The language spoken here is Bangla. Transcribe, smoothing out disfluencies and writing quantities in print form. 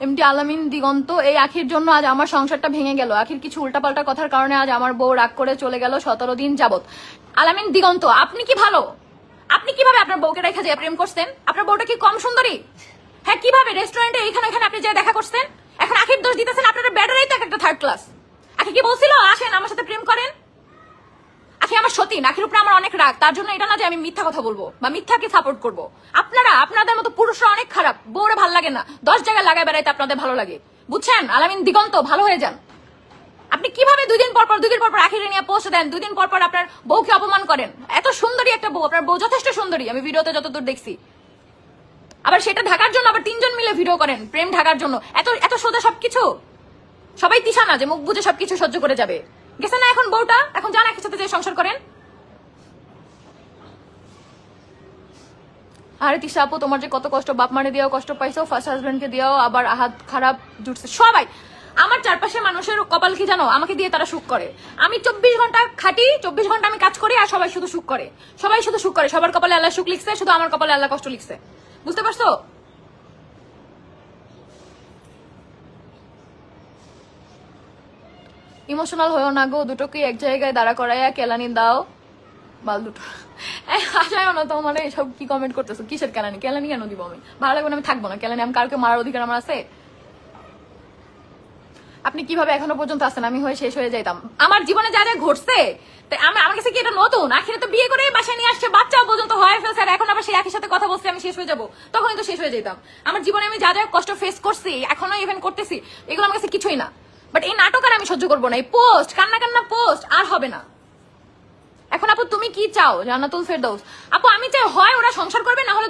এমডি আলামিন দিগন্ত, এই আখির জন্য আজ আমার সংসারটা ভেঙে গেল। আখির কিছু উল্টাপাল্টা কথার কারণে আজ আমার বউ রাগ করে চলে গেল 17 দিন যাবত। আলামিন দিগন্ত, আপনি কি ভালো? আপনি কিভাবে আপনার বউকে রেখে যে প্রেম করছেন? আপনার বউটা কি কম সুন্দরী? হ্যাঁ, কিভাবে রেস্টুরেন্টে এখানে আপনি যে দেখা করছেন? এখন আখির দোষ দিতেছেন, আপনার ব্যাটারি তো একটা থার্ড ক্লাস। আখি কি বলছিল আসেন আমার সাথে প্রেম করেন? আখি আমার সতীন, আখির উপরে আমার অনেক রাগ। তার জন্য এটা না যে আমি মিথ্যা কথা বলবো বা মিথ্যাকে সাপোর্ট করবো। আপনাদের মতো পুরুষরা অনেক খারাপ, বউরে ভালো লাগে না, 10 জায়গায় লাগায় বেড়াইতে আপনাদের ভালো লাগে, বুঝছেন? আলামিন দিগন্ত, ভালো হয়ে যান। আপনি কিভাবে 2 দিন পর পর আখিরে নিয়ে পোস্ট দেন, 2 দিন পর আপনার বউকে অপমান করেন? এত সুন্দরী একটা বউ, আপনার বউ যথেষ্ট সুন্দরী, আমি ভিডিওতে যতদূর দেখছি। আবার সেটা ঢাকার জন্য আবার 3 জন মিলে ভিডিও করেন প্রেম ঢাকার জন্য। এত সোজা সবকিছু? সবাই তিশা না যে মুখ বুঝে সবকিছু সহ্য করে যাবে। গেছে না এখন বউটা, এখন যান একসাথে যে সংসার করেন। আরে তিশা আপু, তোমার যে কত কষ্ট, বাপ মারে দিয়েও কষ্ট পাইছো, ফার্স্ট হাজবেন্ডকে দিয়েও, আবার হাত খারাপ জুটছে সবাই। আমার চারপাশে মানুষের কপাল কি জানো, আমাকে দিয়ে তারা সুখ করে। আমি 24 ঘন্টা খাটি, 24 ঘন্টা আমি কাজ করি, আর সবাই শুধু সুখ করে। সবার কপালে আল্লাহ সুখ লিখছে, শুধু আমার কপালে আল্লাহ কষ্ট লিখছে। বুঝতে পারছো? ইমোশনাল হয়েও না গো, দুটোকে এক জায়গায় দাঁড়া করাইয়া কেলানি দাও বাল দুটো। আশায় না তোমার এসব কি কমেন্ট করতেছো? কিসের কেলানি? কেলানি কেন দিব আমি? ভালো লাগবে না, আমি থাকবো না। কেলানি আমি কারকে মারার অধিকার আমার আছে? আপনি কিভাবে এখনো পর্যন্ত আছেন? আমি হয়ে শেষ হয়ে যাইতাম। আমার জীবনে যা যা ঘটছে আমার কাছে কি এটা নতুন? আখিরে তো বিয়ে করে বাসায় নিয়ে আসছে, বাচ্চাও পর্যন্ত হয়ে ফেলছে, আর এখন আবার সেই একই সাথে কথা বলছে আমি শেষ হয়ে যাবো। তখনই তো শেষ হয়ে যেতাম। আমার জীবনে আমি যা যা কষ্ট ফেস করছি, এখনো ইভেন করতেছি, এগুলো আমার কাছে কিছুই না। বাট এই নাটক আর আমি সহ্য করবো না। এই পোস্ট, কান্না পোস্ট আর হবে না। এখন আপু তুমি কি চাও? জান্নাতুল ফেরদৌস আপু, আমি চাই হয় ওরা সংসার করবে, না হলে